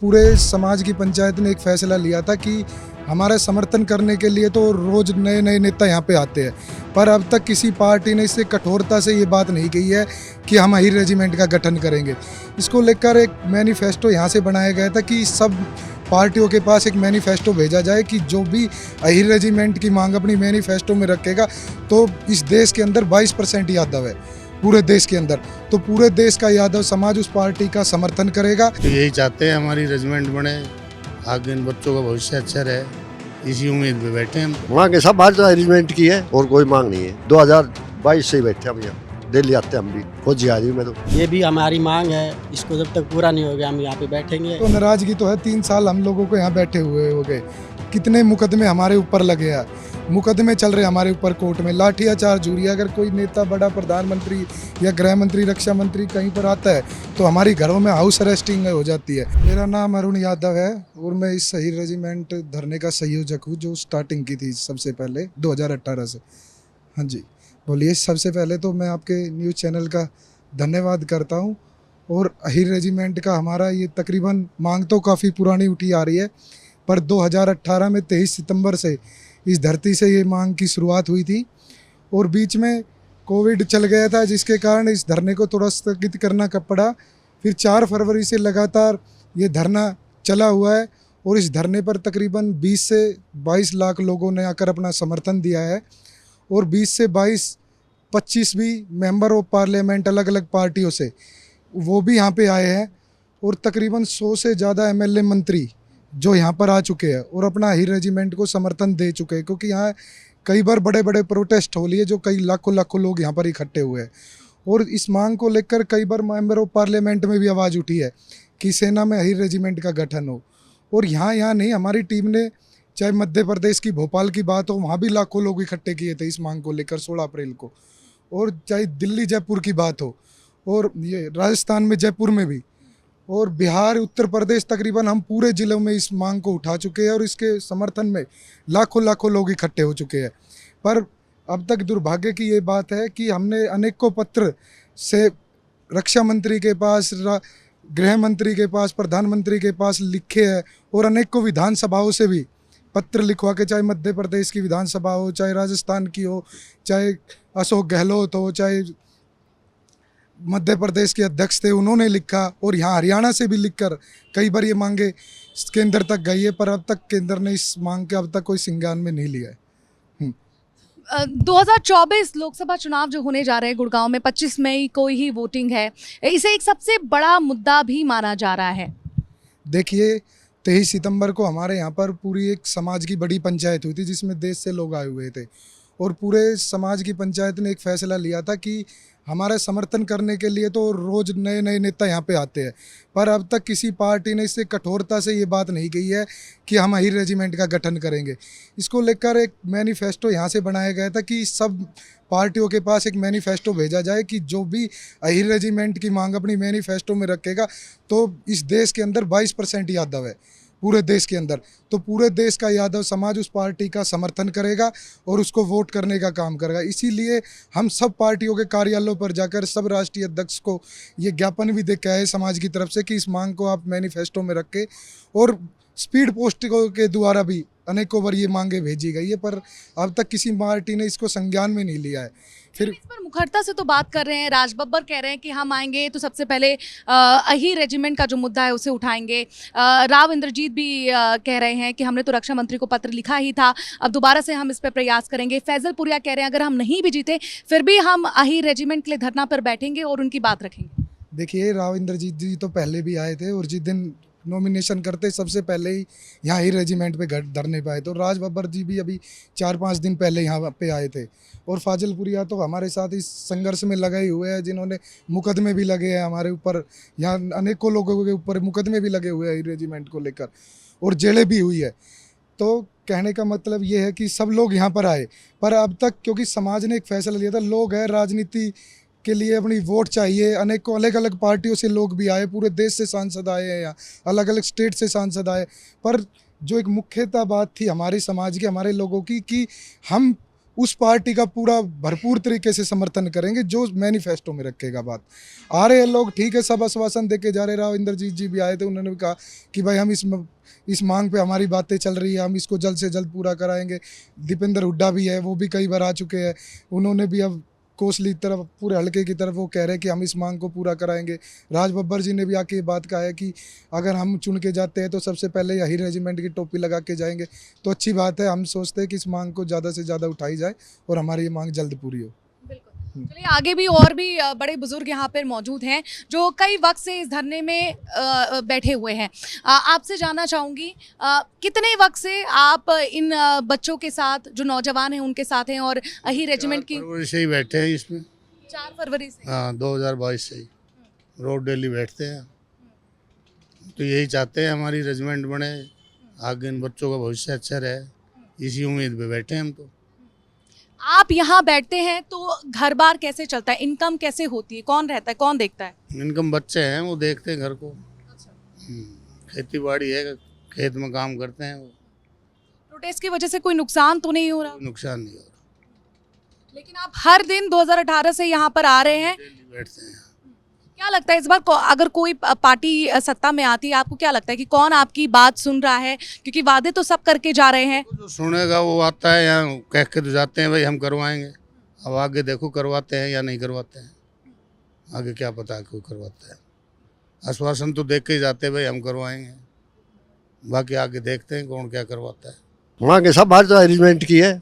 पूरे समाज की पंचायत ने एक फैसला लिया था कि हमारा समर्थन करने के लिए तो रोज नए नए नेता यहाँ पे आते हैं, पर अब तक किसी पार्टी ने इससे कठोरता से ये बात नहीं कही है कि हम अहीर रेजिमेंट का गठन करेंगे। इसको लेकर एक मैनिफेस्टो यहाँ से बनाया गया था कि सब पार्टियों के पास एक मैनिफेस्टो भेजा जाए कि जो भी अहीर रेजिमेंट की मांग अपनी मैनिफेस्टो में रखेगा तो इस देश के अंदर 22% यादव है, पूरे देश के अंदर, तो पूरे देश का यादव समाज उस पार्टी का समर्थन करेगा। तो यही चाहते हैं हमारी रेजिमेंट बने, आगे इन बच्चों का भविष्य अच्छा रहे, इसी उम्मीद में बैठे हम। मांग है सब भारतीय रेजिमेंट की है और कोई मांग नहीं है। 2022 से ही बैठे हम यहाँ, दिल्ली आते हम भी खुद जी आ रही हूँ मैं तो। ये भी हमारी मांग है, इसको जब तक पूरा नहीं हो गया हम यहाँ पे बैठेंगे। तो नाराजगी तो है, 3 साल हम लोगों को यहाँ बैठे हुए हो गए, कितने मुकदमे हमारे ऊपर लगे हैं, मुकदमे चल रहे हमारे ऊपर कोर्ट में, लाठीचार्ज हो रही है। अगर कोई नेता बड़ा प्रधानमंत्री या गृह मंत्री, रक्षा मंत्री कहीं पर आता है तो हमारी घरों में हाउस अरेस्टिंग हो जाती है। मेरा नाम अरुण यादव है और मैं इस अहीर रेजिमेंट धरने का संयोजक हूँ जो स्टार्टिंग की थी सबसे पहले 2018 से। हाँ जी बोलिए। सबसे पहले तो मैं आपके न्यूज़ चैनल का धन्यवाद करता हूँ। और अहीर रेजिमेंट का हमारा ये तकरीबन मांग तो काफ़ी पुरानी उठी आ रही है, पर 2018 में 23 सितंबर से इस धरती से ये मांग की शुरुआत हुई थी और बीच में कोविड चल गया था जिसके कारण इस धरने को थोड़ा स्थगित करना पड़ा। फिर 4 फरवरी से लगातार ये धरना चला हुआ है और इस धरने पर तकरीबन 20 से 22 लाख लोगों ने आकर अपना समर्थन दिया है और 20 से 25 भी मेंबर ऑफ पार्लियामेंट अलग अलग पार्टियों से वो भी यहाँ पे आए हैं और तकरीबन 100 से ज़्यादा एमएलए मंत्री जो यहाँ पर आ चुके हैं और अपना अहीर रेजिमेंट को समर्थन दे चुके हैं, क्योंकि यहाँ कई बार बड़े बड़े प्रोटेस्ट हो लिए जो कई लाखों लोग यहाँ पर इकट्ठे हुए हैं। और इस मांग को लेकर कई बार मेंबर ऑफ पार्लियामेंट में भी आवाज़ उठी है कि सेना में अहीर रेजिमेंट का गठन हो। और यहाँ नहीं, हमारी टीम ने चाहे मध्य प्रदेश की भोपाल की बात हो, वहाँ भी लाखों लोग इकट्ठे किए थे इस मांग को लेकर 16 अप्रैल को, और चाहे दिल्ली जयपुर की बात हो और ये राजस्थान में जयपुर में भी, और बिहार, उत्तर प्रदेश, तकरीबन हम पूरे ज़िलों में इस मांग को उठा चुके हैं और इसके समर्थन में लाखों लोग इकट्ठे हो चुके हैं। पर अब तक दुर्भाग्य की ये बात है कि हमने अनेकों पत्र से रक्षा मंत्री के पास, गृह मंत्री के पास, प्रधानमंत्री के पास लिखे हैं और अनेकों विधानसभाओं से भी पत्र लिखवा के, चाहे मध्य प्रदेश की विधानसभा हो, चाहे राजस्थान की हो, चाहे अशोक गहलोत हो, चाहे मध्य प्रदेश के अध्यक्ष थे उन्होंने लिखा, और यहाँ हरियाणा से भी लिखकर कई बार ये मांगे केंद्र तक गई है, पर अब तक केंद्र ने इस मांग के अब तक कोई संज्ञान में नहीं लिया है। 2024 लोकसभा चुनाव जो होने जा रहे हैं गुड़गांव में, 25 मई को ही वोटिंग है, इसे एक सबसे बड़ा मुद्दा भी माना जा रहा है। देखिए 23 सितंबर को हमारे यहाँ पर पूरी एक समाज की बड़ी पंचायत हुई थी जिसमें देश से लोग आए हुए थे और पूरे समाज की पंचायत ने एक फैसला लिया था कि हमारा समर्थन करने के लिए तो रोज़ नए नए नेता यहाँ पे आते हैं, पर अब तक किसी पार्टी ने इससे कठोरता से ये बात नहीं कही है कि हम अहीर रेजिमेंट का गठन करेंगे। इसको लेकर एक मैनिफेस्टो यहाँ से बनाया गया था कि सब पार्टियों के पास एक मैनिफेस्टो भेजा जाए कि जो भी अहीर रेजिमेंट की मांग अपनी मैनिफेस्टो में रखेगा तो इस देश के अंदर 22% यादव है, पूरे देश के अंदर, तो पूरे देश का यादव समाज उस पार्टी का समर्थन करेगा और उसको वोट करने का काम करेगा। इसीलिए हम सब पार्टियों के कार्यालयों पर जाकर सब राष्ट्रीय अध्यक्ष को ये ज्ञापन भी दे के आए समाज की तरफ से कि इस मांग को आप मैनिफेस्टो में रखें, और स्पीड पोस्टिंगों के द्वारा भी अनेकों बार ये मांगे भेजी गई है, पर अब तक किसी पार्टी ने इसको संज्ञान में नहीं लिया है। फिर इस पर मुखरता से तो बात कर रहे हैं, राज बब्बर कह रहे हैं कि हम आएंगे तो सबसे पहले अहीर रेजिमेंट का जो मुद्दा है उसे उठाएंगे। राव इंद्रजीत भी कह रहे हैं कि हमने तो रक्षा मंत्री को पत्र लिखा ही था, अब दोबारा से हम इस पर प्रयास करेंगे। फैजल पुरिया कह रहे हैं अगर हम नहीं भी जीते फिर भी हम अहीर रेजिमेंट के लिए धरना पर बैठेंगे और उनकी बात रखेंगे। देखिए राव इंद्रजीत जी तो पहले भी आए थे और जिस दिन नॉमिनेशन करते सबसे पहले ही यहाँ ही रेजिमेंट पे धरने पे आए थे, और राज बब्बर जी भी अभी 4-5 दिन पहले यहाँ पे आए थे, और फाजिल पुरिया तो हमारे साथ इस संघर्ष में लगे ही हुए हैं, जिन्होंने मुकदमे भी लगे हैं हमारे ऊपर, यहाँ अनेकों लोगों के ऊपर मुकदमे भी लगे हुए हैं रेजिमेंट को लेकर और जेलें भी हुई है। तो कहने का मतलब ये है कि सब लोग यहाँ पर आए, पर अब तक क्योंकि समाज ने एक फैसला लिया था, लोग हैं राजनीति के लिए अपनी वोट चाहिए, अनेकों अलग अलग पार्टियों से लोग भी आए, पूरे देश से सांसद आए हैं, यहाँ अलग अलग स्टेट से सांसद आए, पर जो एक मुख्यतः बात थी हमारे समाज की, हमारे लोगों की, कि हम उस पार्टी का पूरा भरपूर तरीके से समर्थन करेंगे जो मैनिफेस्टो में रखेगा बात। आ रहे हैं लोग, ठीक है, सब आश्वासन दे के जा रहे। राव इंद्रजीत जी भी आए थे, उन्होंने भी कहा कि भाई हम इस मांग पे हमारी बातें चल रही है, हम इसको जल्द से जल्द पूरा कराएंगे। दीपेंद्र हुड्डा भी है, वो भी कई बार आ चुके हैं, उन्होंने भी अब कोसली तरफ पूरे हल्के की तरफ वो कह रहे हैं कि हम इस मांग को पूरा कराएंगे। राज बब्बर जी ने भी आके ये बात कहा है कि अगर हम चुन के जाते हैं तो सबसे पहले यही रेजिमेंट की टोपी लगा के जाएंगे। तो अच्छी बात है, हम सोचते हैं कि इस मांग को ज़्यादा से ज़्यादा उठाई जाए और हमारी ये मांग जल्द पूरी हो। चलिए आगे भी और भी बड़े बुजुर्ग यहाँ पर मौजूद हैं जो कई वक्त से इस धरने में बैठे हुए हैं। आपसे जानना चाहूँगी कितने वक्त से आप इन बच्चों के साथ, जो नौजवान हैं उनके साथ हैं और अही रेजिमेंट की? 4 फरवरी से ही बैठे हैं इसमें। 4 फरवरी से? हाँ, 2022 से ही रोज डेली बैठते हैं। तो यही चाहते हैं हमारी रेजिमेंट बने, आगे इन बच्चों का भविष्य अच्छा रहे, इसी उम्मीद पे बैठे हैं हम। तो आप यहाँ बैठते हैं तो घर बार कैसे चलता है, इनकम कैसे होती है, कौन रहता है, कौन देखता है? इनकम बच्चे हैं, वो देखते हैं घर को। खेती बाड़ी है, खेत में काम करते हैं वो। प्रोटेस्ट की वजह से कोई नुकसान तो नहीं हो रहा? नुकसान नहीं हो रहा। लेकिन आप हर दिन 2018 से यहाँ पर आ रहे हैं, डेली बैठते हैं। क्या लगता है इस बार अगर कोई पार्टी सत्ता में आती है, आपको क्या लगता है कि कौन आपकी बात सुन रहा है? क्योंकि वादे तो सब करके जा रहे हैं। जो सुनेगा वो आता है, यहाँ कह के तो जाते हैं भाई हम करवाएंगे। अब आगे देखो करवाते हैं या नहीं करवाते हैं, आगे क्या पता है कोई करवाता है। आश्वासन तो देख के ही जाते हैं भाई हम करवाएंगे, बाकी आगे देखते हैं कौन क्या करवाता है। मांग है सब भारत अरेंजमेंट की है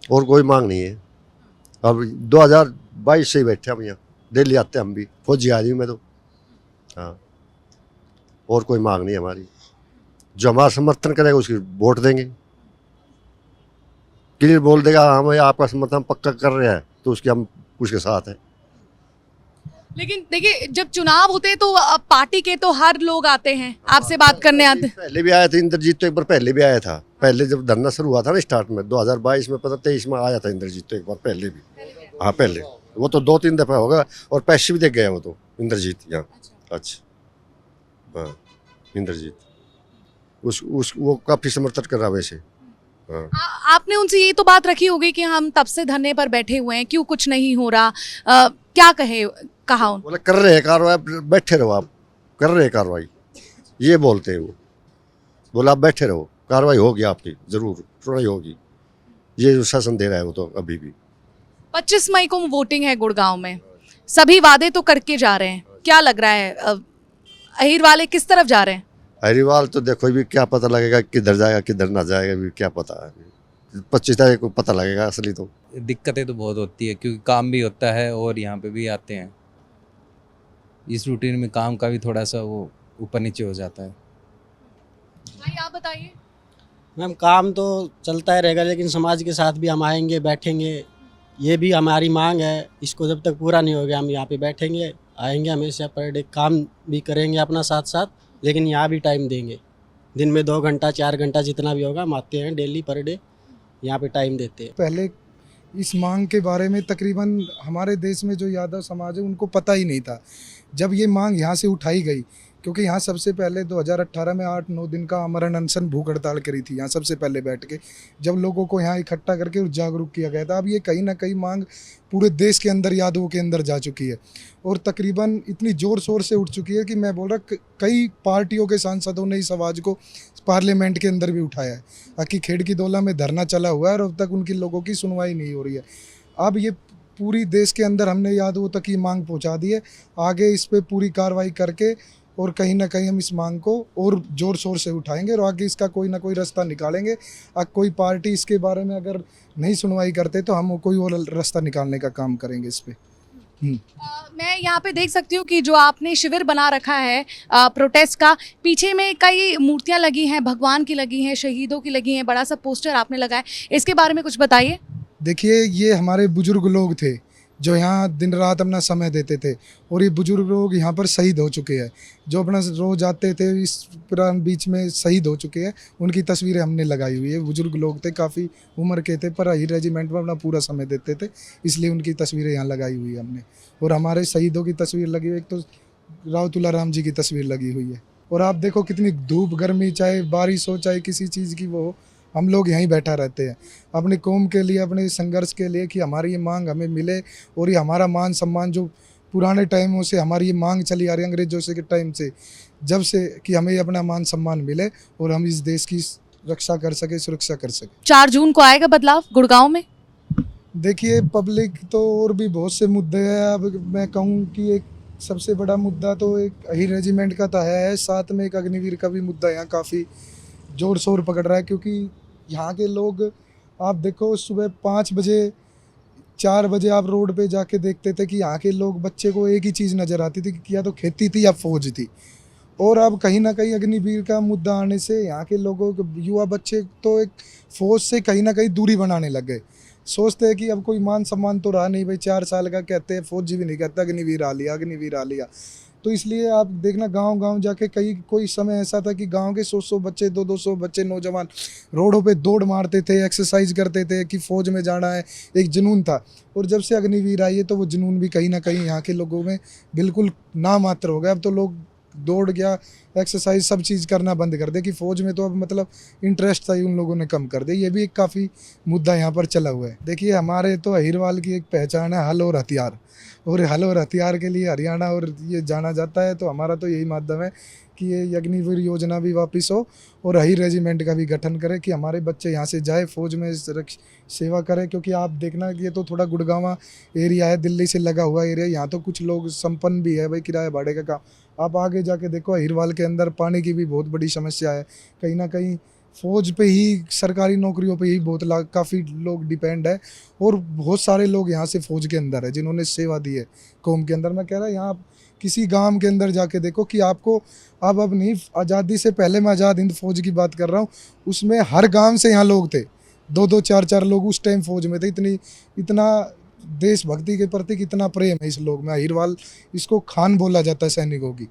और कोई मांग नहीं है। अब 2022 से ही बैठे हम यहाँ, दिल्ली आते हैं हम भी, फौजी आदमी में तो। हाँ, और कोई मांग नहीं हमारी। जो हमारा समर्थन करेगा उसकी वोट देंगे। क्लियर बोल देगा हाँ भाई आपका समर्थन पक्का कर रहे हैं तो उसके साथ हैं। लेकिन देखिए जब चुनाव होते हैं तो पार्टी के तो हर लोग आते हैं, आपसे बात करने आते हैं। पहले भी आया था इंद्रजीत, तो एक बार पहले भी आया था। पहले जब धरना शुरू हुआ था ना स्टार्ट में 2022 में, पता 23 में आया था इंद्रजीत तो एक बार पहले भी। हाँ पहले, वो तो 2-3 दफा होगा और पैसे भी देख गया वो तो इंद्रजीत यहाँ। अच्छा हाँ, इंद्रजीत वो काफी समर्थन कर रहा वैसे। हाँ। आपने उनसे ये तो बात रखी होगी कि हम तब से धरने पर बैठे हुए हैं, क्यों कुछ नहीं हो रहा? क्या कहा उन? बोले कर रहे हैं कार्रवाई, बैठे रहो आप, कर रहे हैं कार्रवाई, ये बोलते हैं वो। बोला आप बैठे रहो, कार्रवाई होगी आपकी, जरूर सुनाई होगी, ये शासन दे रहा है वो तो अभी भी। 25 मई को वोटिंग है गुड़गांव में, सभी वादे तो करके जा रहे हैं, क्या लग रहा है अहीर वाले किस तरफ जा रहे हैं? हरिवाल तो देखो अभी क्या पता लगेगा किधर जाएगा किधर ना जाएगा, अभी क्या पता है। 25 तारीख को पता लगेगा असली। तो दिक्कतें तो बहुत होती है क्योंकि काम भी होता है और यहाँ पे भी आते हैं, इस रूटीन में काम का भी थोड़ा सा वो ऊपर नीचे हो जाता है। भाई आप बताइए। मैम काम तो चलता ही रहेगा लेकिन समाज के साथ भी हम आएंगे बैठेंगे, ये भी हमारी मांग है। इसको जब तक पूरा नहीं हो गया हम यहाँ पे बैठेंगे, आएंगे हमेशा, पर डे काम भी करेंगे अपना साथ साथ, लेकिन यहाँ भी टाइम देंगे। दिन में 2 घंटा 4 घंटा जितना भी होगा हम आते हैं डेली पर डे, यहाँ पे टाइम देते हैं। पहले इस मांग के बारे में तकरीबन हमारे देश में जो यादव समाज है उनको पता ही नहीं था। जब ये मांग यहाँ से उठाई गई, क्योंकि यहाँ सबसे पहले 2018 में 8-9 दिन का अमरण अनशन भूख हड़ताल करी थी यहाँ सबसे पहले बैठ के, जब लोगों को यहाँ इकट्ठा करके और जागरूक किया गया था। अब ये कहीं ना कहीं मांग पूरे देश के अंदर, यादवों के अंदर जा चुकी है और तकरीबन इतनी ज़ोर शोर से उठ चुकी है कि मैं बोल रहा कई पार्टियों के सांसदों ने इस आवाज़ को पार्लियामेंट के अंदर भी उठाया है। बाकी खेड़की दौला में धरना चला हुआ है और अब तक उनकी लोगों की सुनवाई नहीं हो रही है। अब ये पूरी देश के अंदर हमने यादवों तक ये मांग पहुँचा दी है। आगे इस पर पूरी कार्रवाई करके और कहीं ना कहीं हम इस मांग को और ज़ोर शोर से उठाएंगे और आगे इसका कोई ना कोई रास्ता निकालेंगे। कोई पार्टी इसके बारे में अगर नहीं सुनवाई करते तो हम कोई और रास्ता निकालने का काम करेंगे इस पे। मैं यहाँ पे देख सकती हूँ कि जो आपने शिविर बना रखा है प्रोटेस्ट का, पीछे में कई मूर्तियाँ लगी हैं, भगवान की लगी हैं, शहीदों की लगी हैं, बड़ा सा पोस्टर आपने लगाया, इसके बारे में कुछ बताइए। देखिए ये हमारे बुजुर्ग लोग थे जो यहाँ दिन रात अपना समय देते थे और ये बुजुर्ग लोग यहाँ पर शहीद हो चुके हैं। जो अपना रोज आते थे इस पुरान बीच में शहीद हो चुके हैं, उनकी तस्वीरें हमने लगाई हुई है। बुजुर्ग लोग थे, काफ़ी उम्र के थे, पर अहीर रेजिमेंट में अपना पूरा समय देते थे, इसलिए उनकी तस्वीरें यहाँ लगाई हुई है हमने। और हमारे शहीदों की तस्वीर लगी हुई, एक तो राव तुलाराम जी की तस्वीर लगी हुई है। और आप देखो कितनी धूप गर्मी, चाहे बारिश हो चाहे किसी चीज़ की वो हो, हम लोग यहीं बैठा रहते हैं अपनी कौम के लिए, अपने संघर्ष के लिए कि हमारी ये मांग हमें मिले और ये हमारा मान सम्मान जो पुराने टाइमों से हमारी ये मांग चली आ रही है, अंग्रेजों से के टाइम से, जब से कि हमें ये अपना मान सम्मान मिले और हम इस देश की रक्षा कर सके, सुरक्षा कर सके। 4 जून को आएगा बदलाव गुड़गांव में? देखिए पब्लिक तो और भी बहुत से मुद्दे हैं। अब मैं कहूँ कि एक सबसे बड़ा मुद्दा तो एक अहीर रेजिमेंट का तो है, साथ में एक अग्निवीर का भी मुद्दा यहाँ काफ़ी जोर शोर पकड़ रहा है, क्योंकि यहाँ के लोग आप देखो सुबह 5 बजे 4 बजे आप रोड पे जाके देखते थे कि यहाँ के लोग, बच्चे को एक ही चीज़ नज़र आती थी कि या तो खेती थी या फौज थी। और अब कहीं ना कहीं अग्निवीर का मुद्दा आने से यहाँ के लोगों के युवा बच्चे तो एक फौज से कहीं ना कहीं दूरी बनाने लग गए। सोचते हैं कि अब कोई मान सम्मान तो रहा नहीं भाई, 4 साल का कहते हैं, फौजी भी नहीं कहता अग्निवीर आ लिया, अग्निवीर आ लिया। तो इसलिए आप देखना गांव-गांव जाके कोई समय ऐसा था कि गांव के 100-100 बच्चे, 200-200 बच्चे नौजवान रोडों पे दौड़ मारते थे, एक्सरसाइज करते थे कि फ़ौज में जाना है, एक जुनून था। और जब से अग्निवीर आई है तो वो जुनून भी कहीं ना कहीं यहाँ के लोगों में बिल्कुल नामात्र हो गया। अब तो लोग दौड़ गया, एक्सरसाइज सब चीज़ करना बंद कर दे कि फ़ौज में तो अब मतलब इंटरेस्ट था ही उन लोगों ने कम कर दिया। ये भी एक काफ़ी मुद्दा यहाँ पर चला हुआ है। देखिए हमारे तो अहिरवाल की एक पहचान है हल और हथियार, और हल और हथियार के लिए हरियाणा और ये जाना जाता है। तो हमारा तो यही माध्यम है कि ये अग्निवीर योजना भी वापस हो और अहीर रेजिमेंट का भी गठन करे कि हमारे बच्चे यहाँ से जाए, फौज में सेवा करें। क्योंकि आप देखना कि ये तो थोड़ा गुड़गांव एरिया है, दिल्ली से लगा हुआ एरिया, यहाँ तो कुछ लोग संपन्न भी है भाई, किराया भाड़े का काम। आप आगे जाके देखो अहिरवाल के अंदर पानी की भी बहुत बड़ी समस्या है। कहीं ना कहीं फौज पे ही, सरकारी नौकरियों पे ही बहुत काफ़ी लोग डिपेंड है, और बहुत सारे लोग यहाँ से फौज के अंदर है जिन्होंने सेवा दी है कौम के अंदर। मैं कह रहा यहाँ आप किसी गांव के अंदर जाके देखो कि आपको अब नहीं, आज़ादी से पहले मैं आज़ाद हिंद फौज की बात कर रहा हूँ, उसमें हर गांव से यहाँ लोग थे, 2-2 4-4 लोग उस टाइम फौज में थे। इतना देशभक्ति के प्रति कितना प्रेम है इस लोग में। अहिरवाल इसको खान बोला जाता है सैनिकों की।